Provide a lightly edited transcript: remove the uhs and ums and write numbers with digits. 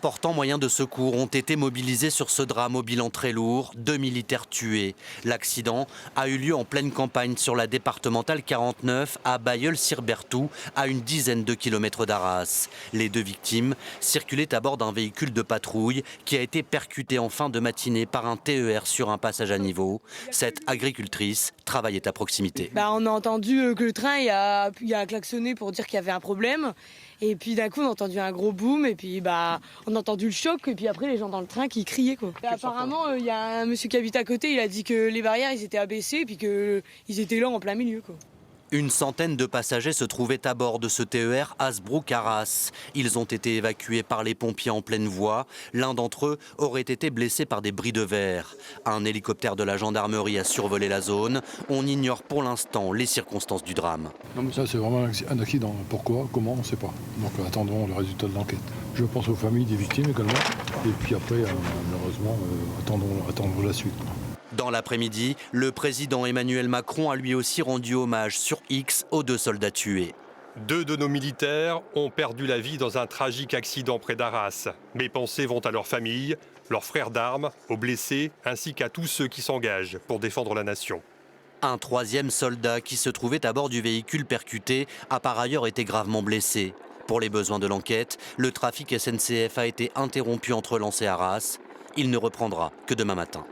Portant moyens de secours ont été mobilisés sur ce drame au bilan très lourd, 2 militaires tués. L'accident a eu lieu en pleine campagne sur la départementale 49 à Bailleul-Sir-Berthou, à une dizaine de kilomètres d'Arras. Les 2 victimes circulaient à bord d'un véhicule de patrouille qui a été percuté en fin de matinée par un TER sur un passage à niveau. Cette agricultrice travaillait à proximité. On a entendu que le train il a klaxonné pour dire qu'il y avait un problème. Et puis d'un coup on a entendu un gros boom et puis on a entendu le choc et puis après les gens dans le train qui criaient quoi. Et apparemment il y a un monsieur qui habite à côté, il a dit que les barrières ils étaient abaissées et puis qu'ils étaient là en plein milieu quoi. Une centaine de passagers se trouvaient à bord de ce TER Hasbrook-Arras. Ils ont été évacués par les pompiers en pleine voie. L'un d'entre eux aurait été blessé par des bris de verre. Un hélicoptère de la gendarmerie a survolé la zone. On ignore pour l'instant les circonstances du drame. Non mais ça c'est vraiment un accident. Pourquoi, comment, on ne sait pas. Donc attendons le résultat de l'enquête. Je pense aux familles des victimes également. Et puis après, malheureusement, attendons la suite. Dans l'après-midi, le président Emmanuel Macron a lui aussi rendu hommage sur X aux 2 soldats tués. 2 de nos militaires ont perdu la vie dans un tragique accident près d'Arras. Mes pensées vont à leurs familles, leurs frères d'armes, aux blessés, ainsi qu'à tous ceux qui s'engagent pour défendre la nation. Un 3e soldat qui se trouvait à bord du véhicule percuté a par ailleurs été gravement blessé. Pour les besoins de l'enquête, le trafic SNCF a été interrompu entre Lens et Arras. Il ne reprendra que demain matin.